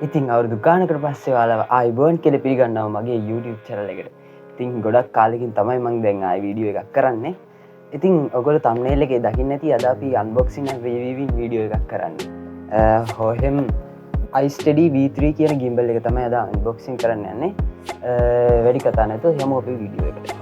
ඉතින් අවුරුදු ගානකට පස්සේ ඔයාලව ආයිබෝන් කියලා පිළිගන්නවා මගේ YouTube channel එකට. ඉතින් ගොඩක් කාලෙකින් තමයි මම දැන් ආයි වීඩියෝ එකක් කරන්නේ. ඉතින් ඔයගොල්ලෝ thumbnail එකේ දකින්න ඇති අද අපි unboxing and reviewing වීඩියෝ එකක් කරන්නේ. හොහෙම් iSteady V3 කියන gimbal එක තමයි අද unboxing කරන්න යන්නේ. වැඩි කතා නැතුව යමු අපි වීඩියෝ එකට.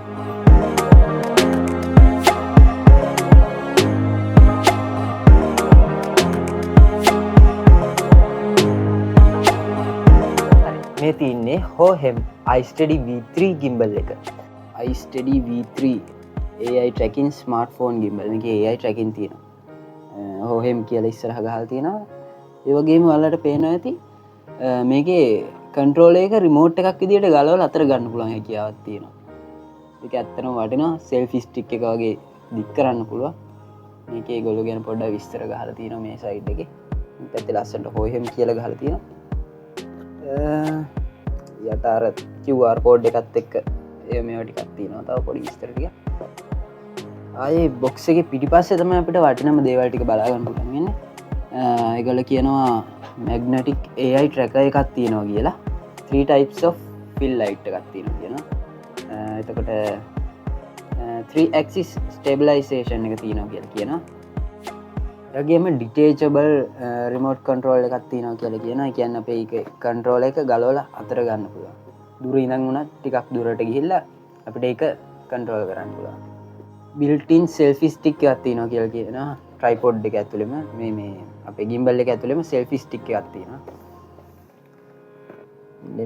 මේ තියන්නේ හොහෙම් iSteady V3 gimbal එක. iSteady V3 AI tracking smartphone gimbal. මේකේ AI tracking තියෙනවා. හොහෙම් කියලා ඉස්සරහ ගහලා තියෙනවා. ඒ වගේම ඔයාලට පේනවා ඇති මේකේ controller එක remote එකක් විදියට ගලවලා අතර ගන්න පුළුවන් හැකියාවක් තියෙනවා. ඒක ඇත්තටම වටිනවා. selfie stick එක වගේ දික් කරන්න පුළුවන්. මේකේ ඒගොල්ලෝ ගැන පොඩ්ඩක් විස්තර ගහලා තියෙනවා මේ side එකේ. මේ පැත්තේ ලස්සනට හොහෙම් කියලා ගහලා තියෙනවා. යට අර QR කෝඩ් එකත් එක්ක මේවා ටිකක් තියෙනවා. තව පොඩි විස්තර ටික. ආයේ බොක්ස් එකේ පිටිපස්සේ තමයි අපිට වටිනම දේවල් ටික බලා ගන්න පුළුවන් වෙන්නේ. ඒගොල්ලෝ කියනවා magnetic AI tracker එකක් තියෙනවා කියලා. 3 types of fill light එකක් තියෙනවා කියනවා. එතකොට 3 axis stabilization එක තියෙනවා කියලා කියනවා. ඒගේම ඩිටේචබල් රිමෝට් කන්ට්‍රෝල් එකක් තියෙනවා කියලා කියනවා. ඒ කියන්නේ අපේ ඒක කන්ට්‍රෝල් එක ගලවලා අතර ගන්න පුළුවන්. දුර ඉඳන් උනත් ටිකක් දුරට ගිහිල්ලා අපිට ඒක කන්ට්‍රෝල් කරන්න පුළුවන්. built in selfie stick එකක් තියෙනවා කියලා කියනවා. tripod එක ඇතුළෙම මේ අපේ gimbal එක ඇතුළෙම selfie stick එකක් තියෙනවා.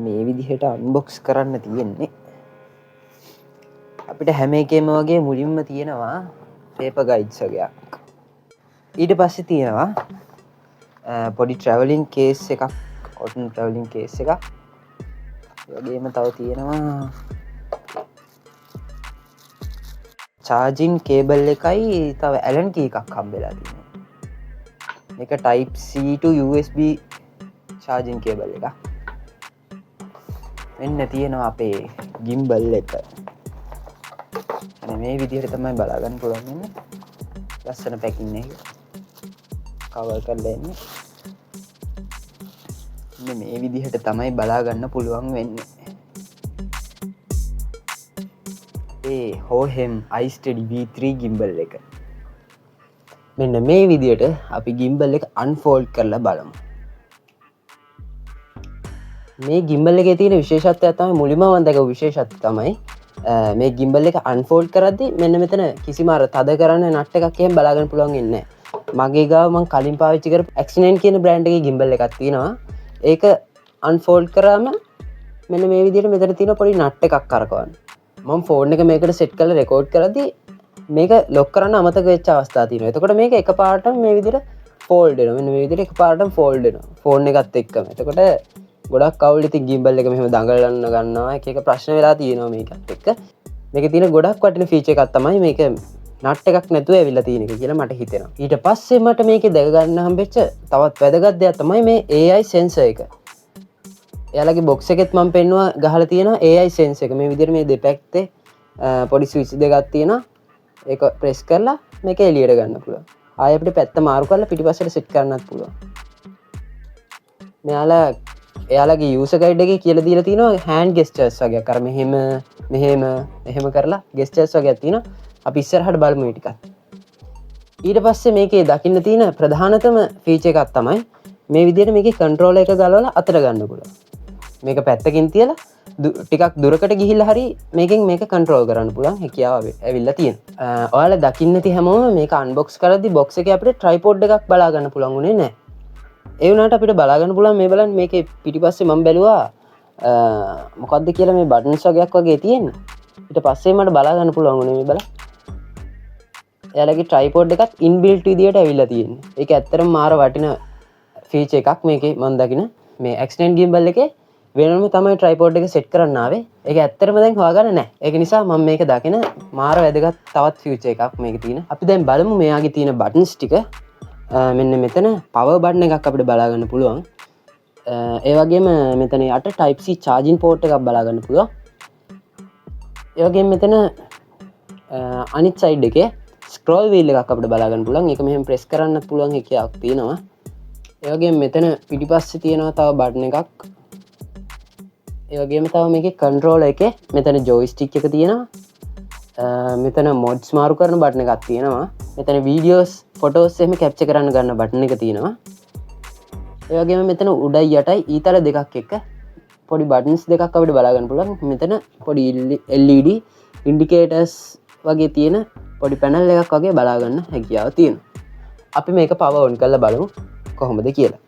මේ විදිහට unbox කරන්න තියෙන්නේ. අපිට හැම එකේම වගේ මුලින්ම තියෙනවා paper guides වගේක්. ඊට පස්සේ තියෙනවා පොඩි travelling case එකක්, cotton travelling case එකක්. ඒ වගේම තව තියෙනවා charging cable එකයි තව Allen key එකක් හම්බෙලා තියෙනවා. මේක type C to USB charging cable එකක්. මෙන්න තියෙනවා අපේ gimbal එක. මේ විදිහට තමයි බලා ගන්න පුළුවන් වෙන්නේ. ලස්සන packing එක. කවර් කරලා එන්නේ. මේ විදිහට තමයි බලා ගන්න පුළුවන් වෙන්නේ. ඒ හොහෙම් iSteady V3 gimbal එක. මෙන්න මේ විදිහට අපි gimbal එක unfold කරලා බලමු. මේ gimbal එකේ තියෙන විශේෂත්වය තමයි මුලින්ම මම දැකපු විශේෂත්වය තමයි මේ gimbal එක unfold කරද්දි මෙන්න මෙතන කිසිම අර තද කරන්න නට් එකක් එහෙම බලා ගන්න පුළුවන් වෙන්නේ නැහැ. මගේ ගාව මං කලින් පාවිච්චි කරපු X9 කියන බ්‍රෑන්ඩ් එකේ gimbal එකක් තියෙනවා. ඒක unfold කරාම මෙන්න මේ විදිහට මෙතන තියෙන පොඩි නට් එකක් කරකවන්න. මම ෆෝන් එක මේකට සෙට් කරලා රෙකෝඩ් කරද්දී මේක ලොක් කරන්න අමතක වෙච්ච අවස්ථා තියෙනවා. එතකොට මේක එකපාරටම මේ විදිහට ෆෝල්ඩ් වෙනවා. මෙන්න මේ විදිහට එකපාරටම ෆෝල්ඩ් වෙනවා. ෆෝන් එකත් එක්කම. එතකොට ගොඩක් අවුල් ඉතින් gimbal එක මෙහෙම දඟලන්න ගන්නවා. එක ප්‍රශ්න වෙලා තියෙනවා මේකත් එක්ක. මේකේ තියෙන ගොඩක් වටින ෆීචර් එකක් තමයි මේක නට් එකක් නැතුව ඇවිල්ලා තියෙන එක කියලා මට හිතෙනවා. ඊට පස්සේ මට මේකේ දැක ගන්න හම්බෙච්ච තවත් වැදගත් දෙයක් තමයි මේ AI sensor එක. එයාලගේ box එකෙත් මම පෙන්නුවා ගහලා තියෙනවා AI sensor එක. මේ විදිහට මේ දෙපැත්තේ පොඩි switch දෙකක් තියෙනවා. ඒක press කරලා මේක එළියට ගන්න පුළුවන්. ආයෙ අපිට පැත්ත මාරු කරලා පිටිපස්සට set කරන්නත් පුළුවන්. එයාලගේ user guide එකේ කියලා දීලා තියෙනවා hand gestures වගේක්. අර මෙහෙම කරලා gestures වගේක් තියෙනවා. අපි ඉස්සරහට බලමු මේ ටිකත්. ඊට පස්සේ මේකේ දකින්න තියෙන ප්‍රධානතම ෆීචර් එකක් තමයි මේ විදිහට මේකේ කන්ට්‍රෝලර් එක ගලවලා අතට ගන්න පුළුවන්. මේක පැත්තකින් තියලා ටිකක් දුරකට ගිහිල්ලා හරි මේකෙන් මේක කන්ට්‍රෝල් කරන්න පුළුවන් හැකියාව ඇවිල්ලා තියෙනවා. ඔයාලා දකින්න ඇති හැමෝම මේක අන්බොක්ස් කරද්දි බොක්ස් එකේ අපිට ට්‍රයිපෝඩ් එකක් බලා ගන්න පුළුවන් උනේ නැහැ. ඒ වුණාට අපිට බලා ගන්න පුළුවන් මේ බලන්න මේකේ පිටිපස්සේ මම බැලුවා මොකද්ද කියලා මේ බටන්ස් වගේක් වගේ තියෙන්නේ. ඊට පස්සේ මට බලා ගන්න පුළුවන් උනේ මේ බලන්න. එයාලගේ ට්‍රයිපෝඩ් එකත් ඉන්බිල්ට් විදියට ඇවිල්ලා තියෙන්නේ. ඒක ඇත්තටම මාර වටින ෆීචර් එකක් මේකේ මම දකින මේ X9 gimbal එකේ වෙනම තමයි ට්‍රයිපෝඩ් එක සෙට් කරන්න ආවේ. ඒක ඇත්තටම දැන් හොයාගන්න නැහැ. ඒක නිසා මම මේක දකින මාර වැදගත් තවත් ෆීචර් එකක් මේකේ තියෙන. අපි දැන් බලමු මෙයාගේ තියෙන බටන්ස් ටික. මෙන්න මෙතන පවර් බටන් එකක් අපිට බලා ගන්න පුළුවන්. ඒ වගේම මෙතන යට type C charging port එකක් බලා ගන්න පුළුවන්. ඒ වගේම මෙතන අනිත් side එකේ ස්ක්‍රෝල් වීල් එකක් අපිට බලා ගන්න පුළුවන්. ඒක මෙහෙම ප්‍රෙස් කරන්නත් පුළුවන් හැකියාවක් තියෙනවා. ඒවගේ මෙතන පිටිපස්ස තියෙනවා තව බටන එකක්. ඒවගේම තව මේක කන්ට්‍රෝල එක මෙතන ජෝයිස්ටික් එක තියෙනවා. මෙතන මොඩ්ස් මාරු කරන බටන එකක් තියෙනවා. මෙතන වීඩියෝස් ෆොටෝස් එම කැප්ච කරන්න ගන්න බටන එක තියෙනවා. ඒවගේම මෙතන උඩයි යටයි ඊතල දෙකක් එක්ක පොඩි බටන්ස් දෙකක් අපිට බලාගන්න පුළුවන්. මෙතන පොඩි LED ඉන්ඩිකේටර්ස් වගේ තියෙන පොඩි පැනල් එකක් වගේ බලාගන්න හැකියාව තියෙනවා. අපි මේක පව ඔන් කරලා බලමු කොහොමද කියලා.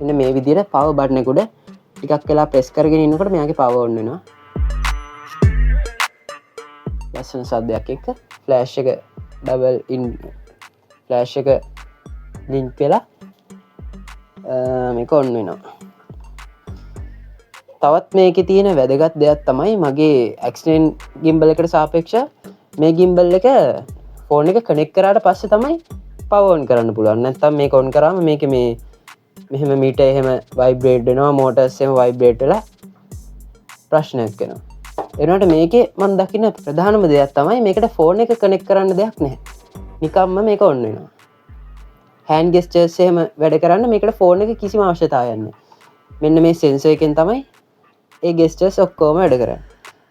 එන්න මේ විදිහට පව බටන් එක උඩ ටිකක් වෙලා ප්‍රෙස් කරගෙන ඉන්නකොට මෙයාගේ පව ඔන් වෙනවා. ලස්සන සද්දයක් එක්ක ෆ්ලෑෂ් එක ඩබල් ඉන් ෆ්ලෑෂ් එක ලින්ක් වෙලා මේක ඔන් වෙනවා. තවත් මේක තියෙන වැදගත් දෙයක් තමයි මගේ ඇක්ස්ටෙන් ගිම්බල් එකට සාපේක්ෂ මේ ගිම්බල් එක ෆෝන් එක කනෙක්ට් කරාට පස්සේ තමයි පවර් ඔන් කරන්න පුළුවන්. නැත්නම් මේක ඔන් කරාම මේක මේ මෙහෙම මීටර් එහෙම වයිබ්‍රේට් වෙනවා, මෝටර්ස් එහෙම වයිබ්‍රේට් වෙලා ප්‍රශ්නයක් වෙනවා. එනකොට මේකේ මම දකින්න ප්‍රධානම දෙයක් තමයි මේකට ෆෝන් එක කනෙක්ට් කරන්න දෙයක් නැහැ. නිකම්ම මේක ඔන් වෙනවා. හෑන්ඩ් ගෙස්චර්ස් එහෙම වැඩ කරන්න මේකට ෆෝන් එක කිසිම අවශ්‍යතාවයක් නැහැ. මෙන්න මේ සෙන්සර් එකෙන් තමයි ඒ ගෙස්චර්ස් ඔක්කොම වැඩ කරන්නේ.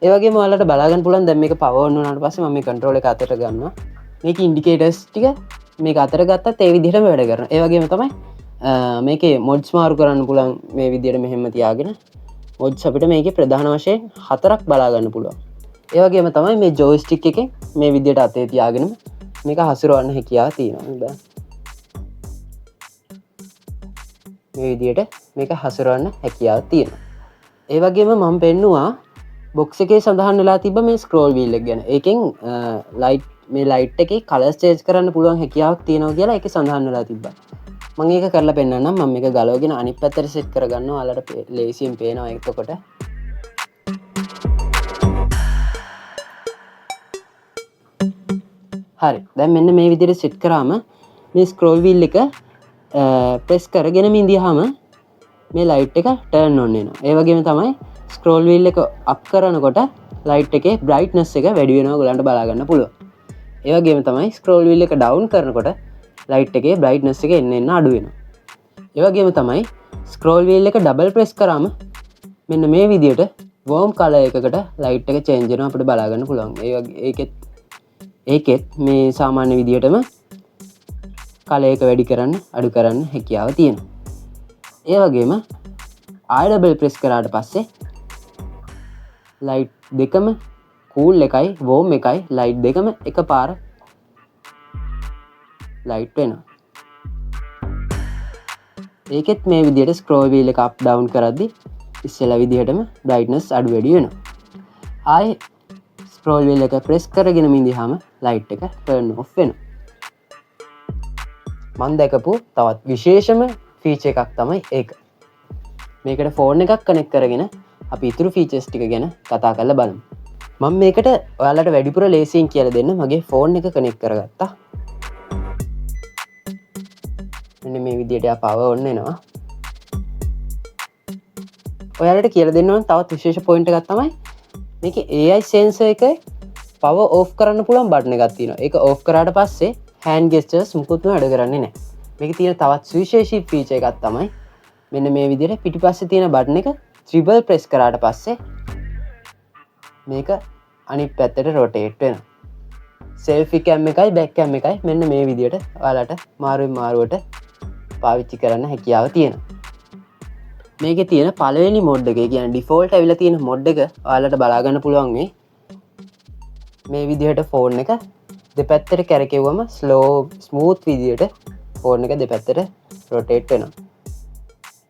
ඒ වගේම ඔයාලට බලා ගන්න පුළුවන් දැන් මේක පවර් ඔන් වුණාට පස්සේ මම මේ කන්ට්‍රෝල් එක අතට ගන්නවා. මේක ඉන්ඩිකේටර්ස් ටික මේක අතට ගත්තත් ඒ විදිහටම වැඩ කරනවා. ඒ වගේම තමයි මේකේ මොඩ්ස් මාරු කරන්න පුළුවන් මේ විදිහට මෙහෙම තියාගෙන මොඩ්ස් අපිට මේකේ ප්‍රධාන වශයෙන් 4ක් බලා ගන්න පුළුවන්. ඒ වගේම තමයි මේ ජොයිස්ටික් එකේ මේ විදිහට අතේ තියාගෙන මේක හසුරවන්න හැකියාව තියෙනවා. මේ විදිහට මේක හසුරවන්න හැකියාව තියෙනවා. ඒ වගේම මම පෙන්නුවා බොක්ස් එකේ සඳහන් වෙලා තිබ්බ මේ ස්ක්‍රෝල් වීල් එක ගැන. ඒකෙන් ලයිට් මේ ලයිට් එකේ කලර්ස් චේන්ජ් කරන්න පුළුවන් හැකියාවක් තියෙනවා කියලා ඒකේ සඳහන් වෙලා තිබ්බා. මම ඒක කරලා පෙන්නන්නම්. මම මේක ගලවගෙන අනිත් පැත්තට සෙට් කරගන්නවා. ඔයාලට ලේසියෙන් පේනවා එතකොට. හරි. දැන් මෙන්න මේ විදිහට සෙට් කරාම මේ ස්ක්‍රෝල් වීල් එක ප්‍රෙස් කරගෙන ඉඳියාම මේ ලයිට් එක ටර්න් ඔන් වෙනවා. ඒ වගේම තමයි ස්ක්‍රෝල් වීල් එක අප් කරනකොට ලයිට් එකේ බ්‍රයිට්නස් එක වැඩි වෙනවා ඔයගලන්ට බලා ගන්න පුළුවන්. ඒ වගේම තමයි ස්ක්‍රෝල් වීල් එක ඩවුන් කරනකොට ලයිට් එකේ බ්‍රයිට්නස් එක එන්න අඩු වෙනවා. ඒ වගේම තමයි ස්ක්‍රෝල් වීල් එක ඩබල් ප්‍රෙස් කරාම මෙන්න මේ විදිහට වෝම් කලර් එකකට ලයිට් එක චේන්ජ් වෙනවා අපිට බලා ගන්න පුළුවන්. ඒ වගේ ඒකෙත් මේ සාමාන්‍ය විදිහටම කලර් එක වැඩි කරන්න අඩු කරන්න හැකියාව තියෙනවා. ඒ වගේම ආය ඩබල් ප්‍රෙස් කරාට පස්සේ ලයිට් දෙකම කූල් එකයි වෝම් එකයි ලයිට් දෙකම එකපාර ලයිට් වෙනවා. ඒකෙත් මේ විදිහට ස්ක්‍රෝල් වීල් එක අප් ඩවුන් කරද්දි ඉස්සෙල්ලා විදිහටම බ්‍රයිට්නස් අඩු වැඩි වෙනවා. ආයේ ස්ක්‍රෝල් වීල් එක ප්‍රෙස් කරගෙන ඉඳියාම ලයිට් එක ටර්න් ඔෆ් වෙනවා. මම දැකපු තවත් විශේෂම ෆීචර් එකක් තමයි ඒක. මේකට ෆෝන් එකක් කනෙක්ට් කරගෙන අපි ඉතුරු ෆීචර්ස් ටික ගැන කතා කරලා බලමු. මම මේකට ඔයාලට වැඩිපුර ලේසියෙන් කියලා දෙන්න මගේ ෆෝන් එක කනෙක්ට් කරගත්තා. මෙන්න මේ විදිහට පවර් ඔන් වෙනවා. ඔයාලට කියලා දෙන්න ඕන තවත් විශේෂ පොයින්ට් එකක් තමයි මේකේ AI sensor එක පවර් ඕෆ් කරන්න පුළුවන් බටන් එකක් තියෙනවා. ඒක ඕෆ් කරාට පස්සේ hand gestures මුකුත්ම වැඩ කරන්නේ නැහැ. මේකේ තියෙන තවත් සුවිශේෂී ෆීචර් එකක් තමයි මෙන්න මේ විදිහට පිටිපස්සේ තියෙන බටන් එක ත්‍රිබල් ප්‍රෙස් කරාට පස්සේ මේක අනිත් පැත්තට රොටේට් වෙනවා. සෙල්ෆි කැම් එකයි බැක් කැම් එකයි මෙන්න මේ විදිහට ඔයාලට මාරුවෙන් මාරුවට පාවිච්චි කරන්න හැකියාව තියෙනවා. මේකේ තියෙන පළවෙනි මොඩ් එක කියන්නේ ඩිෆෝල්ට් ඇවිල්ලා තියෙන මොඩ් එක ඔයාලට බලා ගන්න පුළුවන් මේ විදිහට ෆෝන් එක දෙපැත්තට කැරකෙව්වම ස්මූත් විදිහට ෆෝන් එක දෙපැත්තට රොටේට් වෙනවා.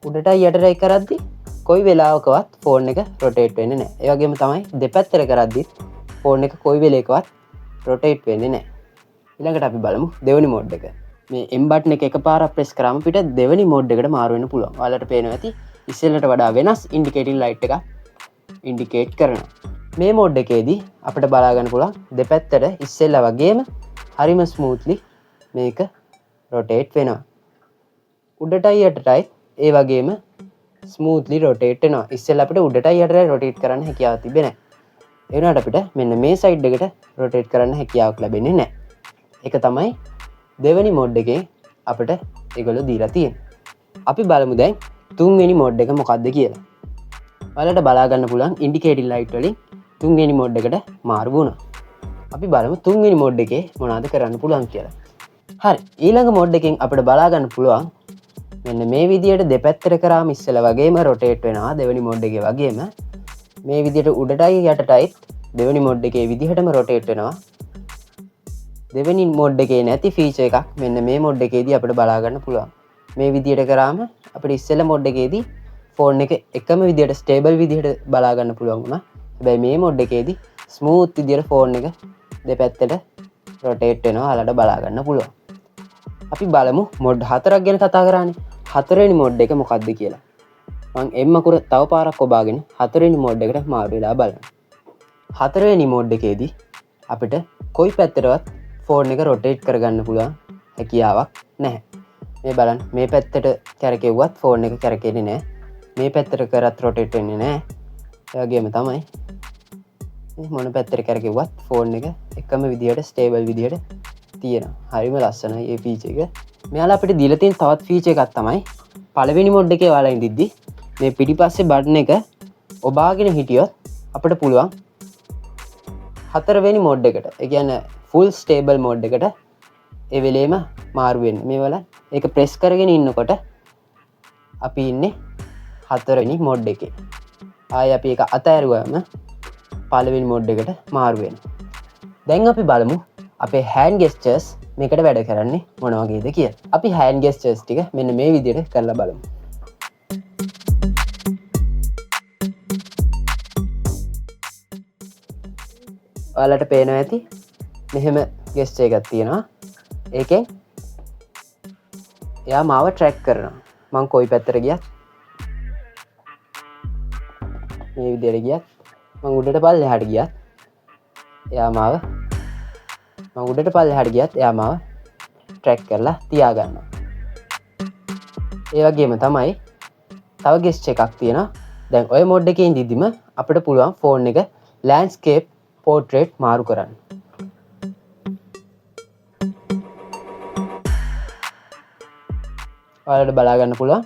උඩටයි යටටයි කරද්දි කොයි වෙලාවකවත් ෆෝන් එක රොටේට් වෙන්නේ නැහැ. ඒ වගේම තමයි දෙපැත්තට කරද්දි ෆෝන් එක කොයි වෙලේකවත් රොටේට් වෙන්නේ නැහැ. ඊළඟට අපි බලමු දෙවෙනි මොඩ් එක. මේ M බටන් එක එකපාරක් ප්‍රෙස් කරාම පිට දෙවෙනි මොඩ් එකට මාරු වෙන්න පුළුවන්. ඔයාලට පේනවා ඇති ඉස්සෙල්ලට වඩා වෙනස් ඉන්ඩිකේටින් ලයිට් එකක් ඉන්ඩිකේට් කරනවා. මේ මොඩ් එකේදී අපිට බලා ගන්න පුළුවන් දෙපැත්තට ඉස්සෙල්ලා වගේම හරිම ස්මූත්ලි මේක රොටේට් වෙනවා. උඩටයි යටටයි ඒ වගේම ස්මූත්ලි රොටේට් වෙනවා. ඉස්සෙල්ලා අපිට උඩටයි යටටයි රොටේට් කරන්න හැකියාවක් තිබෙන්නේ නැහැ. ඒ වුණාට අපිට මෙන්න මේ සයිඩ් එකට රොටේට් කරන්න හැකියාවක් ලැබෙන්නේ නැහැ. ඒක තමයි දෙවෙනි මොඩ් එකේ අපිට ඒගොල්ලෝ දීලා තියෙන්නේ. අපි බලමු දැන් තුන්වෙනි මෝඩ් එක මොකක්ද කියලා. ඔයාලට බලාගන්න පුළුවන් ඉන්ඩිකේටින් ලයිට් වලින් තුන්වෙනි මෝඩ් එකට මාරු වුණා. අපි බලමු තුන්වෙනි මෝඩ් එකේ මොනවද කරන්න පුළුවන් කියලා. හරි, ඊළඟ මෝඩ් එකෙන් අපිට බලාගන්න පුළුවන් මෙන්න මේ විදියට දෙපැත්තට කරාම ඉස්සෙල්ලා වගේම රොටේට් වෙනවා. දෙවෙනි මෝඩ් එකේ වගේම මේ විදියට උඩටයි යටටයි දෙවෙනි මෝඩ් එකේ විදිහටම රොටේට් වෙනවා. දෙවෙනි මෝඩ් එකේ නැති ෆීචර් එකක් මෙන්න මේ මෝඩ් එකේදී අපිට බලා ගන්න පුළුවන්. මේ විදියට කරාම අපිට ඉස්සෙල්ලා මෝඩ් එකේදී ෆෝන් එක එකම විදියට ස්ටේබල් විදියට බලා ගන්න පුළුවන් වුණා. හැබැයි මේ මෝඩ් එකේදී ස්මූත් විදියට ෆෝන් එක දෙපැත්තට රොටේට් වෙනවා. ඔයාලට බලා ගන්න පුළුවන්. අපි බලමු මෝඩ් 4ක් ගැන කතා කරානේ. හතරවෙනි මෝඩ් එක මොකක්ද කියලා. මම එම් අකුර තව පාරක් ඔබාගෙන හතරවෙනි මෝඩ් එකට මාරු වෙලා බලන්න. හතරවෙනි මෝඩ් එකේදී අපිට කොයි පැත්තටවත් ෆෝන් එක රොටේට් කරගන්න පුළුවන් හැකියාවක් නැහැ. මේ බලන්න, මේ පැත්තට කැරකෙව්වත් ෆෝන් එක කැරකෙන්නේ නැහැ. මේ පැත්තට කරත් රොටේට් වෙන්නේ නැහැ. ඒ වගේම තමයි මේ මොන පැත්තට කැරකෙව්වත් ෆෝන් එක එකම විදියට ස්ටේබල් විදියට තියෙනවා. හරිම ලස්සනයි මේ ෆීචර් එක. මෙයාලා අපිට දීලා තියෙන තවත් ෆීචර් එකක් තමයි පළවෙනි මෝඩ් එකේ ඔයාලා ඉඳිද්දි මේ පිටිපස්සේ බටන් එක ඔබාගෙන හිටියොත් අපිට පුළුවන් හතරවෙනි මෝඩ් එකට, ඒ කියන්නේ ෆුල් ස්ටේබල් මෝඩ් එකට ඒ වෙලේම මාරු වෙන්න. මේ වල ඒක ප්‍රෙස් කරගෙන ඉන්නකොට අපි ඉන්නේ හතරවෙනි මෝඩ් එකේ. ආයි අපි ඒක අතෑරුවාම පළවෙනි මෝඩ් එකට මාරු වෙනවා. දැන් අපි බලමු අපේ හෑන්ඩ් ගෙස්චර්ස් මේකට වැඩ කරන්නේ මොන වගේද කියලා. අපි හෑන්ඩ් ගෙස්චර්ස් ටික මෙන්න මේ විදිහට කරලා බලමු. ඔයාලට පේනවා ඇති මෙහෙම ගෙස්චර් එකක් තියෙනවා. ඒකෙන් එයා මාව ට්‍රැක් කරනවා. මං කොයි පැත්තට ගියත් මේ විදිහට ගියත් මං උඩට පල්ලෙහාට ගියත් එයා මාව ට්‍රැක් කරලා තියාගන්නවා. ඒ වගේම තමයි තව ගෙස්චර් එකක් තියෙනවා. දැන් ඔය මෝඩ් එකේ ඉඳිද්දිම අපිට පුළුවන් ෆෝන් එක ලෑන්ඩ්ස්කේප් පෝට්‍රේට් මාරු කරන්න. ඔයාලට බලා ගන්න පුළුවන්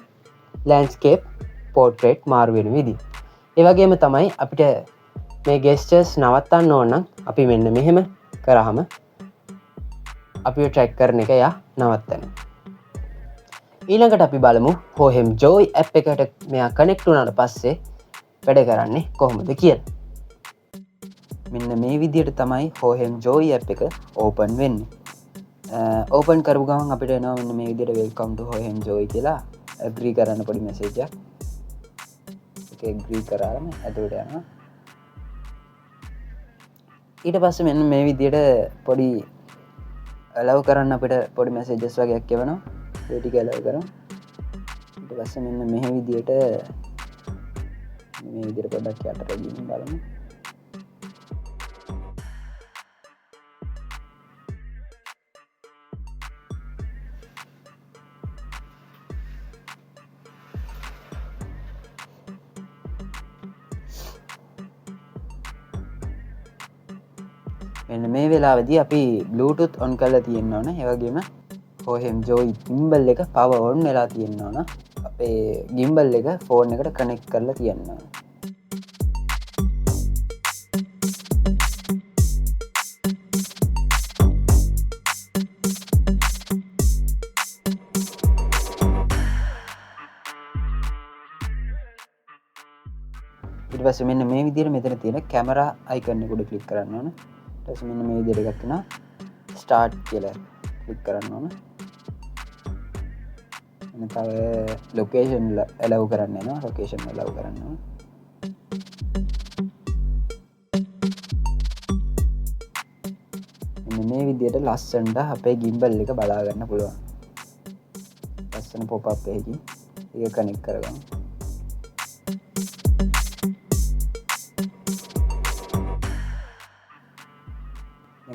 ලෑන්ඩ්ස්කේප් පෝට්‍රේට් මාරු වෙන විදිහ. ඒ වගේම තමයි අපිට මේ ගෙස්චර්ස් නවත්තන්න ඕන නම් අපි මෙන්න මෙහෙම කරාම අපිව ට්‍රැක් කරන එක යා නවත්තනවා. ඊළඟට අපි බලමු හෝහෙම් ජෝයි ඇප් එකට මෙයා කනෙක්ට් වුණාට පස්සේ වැඩ කරන්නේ කොහොමද කියලා. මෙන්න මේ විදිහට තමයි හෝහෙම් ජෝයි ඇප් එක ඕපන් වෙන්නේ. ඕපන් කරපු ගමන් අපිට එනවා මෙන්න මේ විදිහට වෙල්කම් ටු හෝහෙම් ජෝයි කියලා ඇග්‍රී කරන්න පොඩි මැසේජ් එකක්. ඒක ඇග්‍රී කරාම ඇතුළට යනවා. ඊට පස්සේ මෙන්න මේ විදිහට පොඩි allow කරන්න අපිට පොඩි මැසේජස් වගේක් එවනවා. ඒ ටික allow කරමු. ඊට පස්සේ මෙන්න මේ විදිහට පොඩ්ඩක් යටට ගිහින් බලමු. මෙන්න මේ වෙලාවේදී අපි Bluetooth on කරලා තියෙන්න ඕන. ඒ වගේම හෝහෙම් ජෝයි gimbal එක power on වෙලා තියෙන්න ඕන. අපේ gimbal එක ෆෝන් එකට කනෙක්ට් කරලා තියෙන්න ඕන. ඊට පස්සේ මෙන්න මේ විදිහට මෙතන තියෙන කැමරා අයිකන් එක උඩ ක්ලික් කරන්න ඕන. ඊට පස්සේ මෙන්න මේ විදිහට එකක් එනවා. ස්ටාර්ට් කියලා ක්ලික් කරන්න ඕන. එන්න තව ලොකේෂන් allow කරන්න එනවා. ලොකේෂන් allow කරන්න ඕන. මෙන්න මේ විදිහට ලස්සනට අපේ gimbal එක බලා ගන්න පුළුවන්. ලස්සන pop up එකකින් ඒක කනෙක්ට් කරගමු.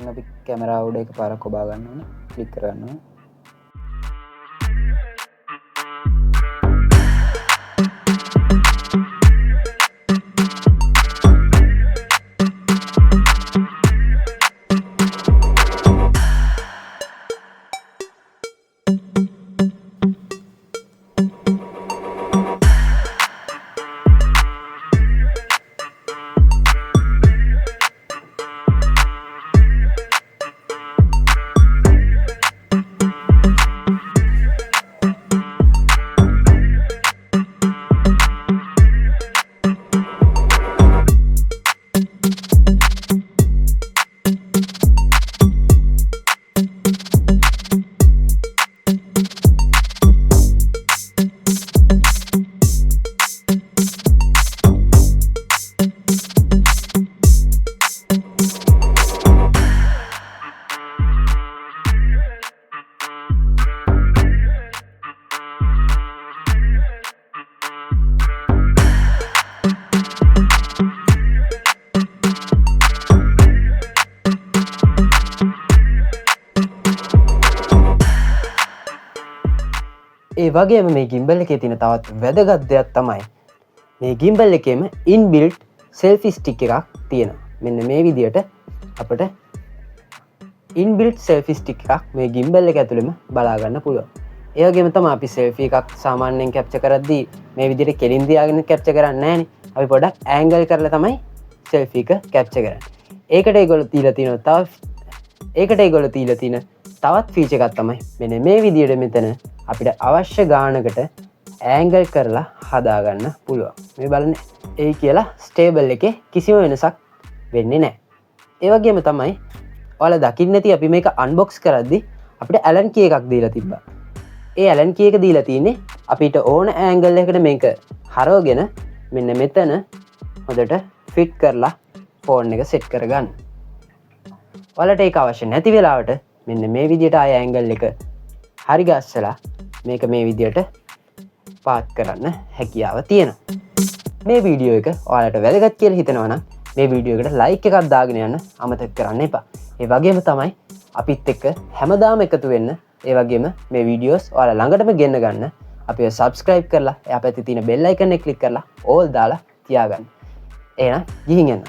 අපි කැමරාව උඩ එක පාරක් ඔබා ගන්න ඕනේ. ක්ලික් කරන්න ඕනේ. ඒ වගේම මේ ගිම්බල් එකේ තියෙන තවත් වැදගත් දෙයක් තමයි මේ ගිම්බල් එකේම ඉන්බිල්ට් සෙල්ෆි ස්ටික් එකක් තියෙනවා. මෙන්න මේ විදියට අපට ඉන්බිල්ට් සෙල්ෆි ස්ටික් එකක් මේ ගිම්බල් එක ඇතුළෙම බලාගන්න පුළුවන්. ඒ වගේම තමයි අපි සෙල්ෆි එකක් සාමාන්‍යයෙන් කැප්චර් කරද්දී මේ විදියට කෙලින් තියාගෙන කැප්චර් කරන්නේ නැහනේ. අපි පොඩක් ඇන්ගල් කරලා තමයි සෙල්ෆි එක කැප්චර් කරන්නේ. ඒකට ඒගොල්ලෝ තියලා තියෙන තවත් ෆීචර් එකක් තමයි මෙන්න මේ විදියට මෙතන අපිට අවශ්‍ය ගානකට ඇන්ගල් කරලා හදාගන්න පුළුවන්. මේ බලන්න ඒ කියලා ස්ටේබල් එකේ කිසිම වෙනසක් වෙන්නේ නැහැ. ඒ වගේම තමයි ඔයාලා දකින්න නැති අපි මේක අන්බොක්ස් කරද්දී අපිට ඇලන් කී එකක් දීලා තිබ්බා. ඒ ඇලන් කී එක දීලා තියෙන්නේ අපිට ඕන ඇන්ගල් එකකට මේක හරවගෙන මෙන්න මෙතන හොඳට ෆිට කරලා ෆෝන් එක සෙට් කරගන්න. ඔයාලට ඒක අවශ්‍ය නැති වෙලාවට මෙන්න මේ විදියට ආය ඇන්ගල් එක හරි ගස්සලා මේක මේ විදියට පාත් කරන්න හැකියාව තියෙනවා. මේ වීඩියෝ එක ඔයාලට වැදගත් කියලා හිතනවා නම් මේ වීඩියෝ එකට ලයික් එකක් දාගෙන යන්න අමතක කරන්න එපා. ඒ වගේම තමයි අපිත් එක්ක හැමදාම එකතු වෙන්න. ඒ වගේම මේ වීඩියෝස් ඔයාලා ළඟටම ගෙන්න ගන්න. අපිව subscribe කරලා එහා පැත්තේ තියෙන bell icon එක click කරලා all දාලා තියාගන්න. එහෙනම් ගිහින් යන්න.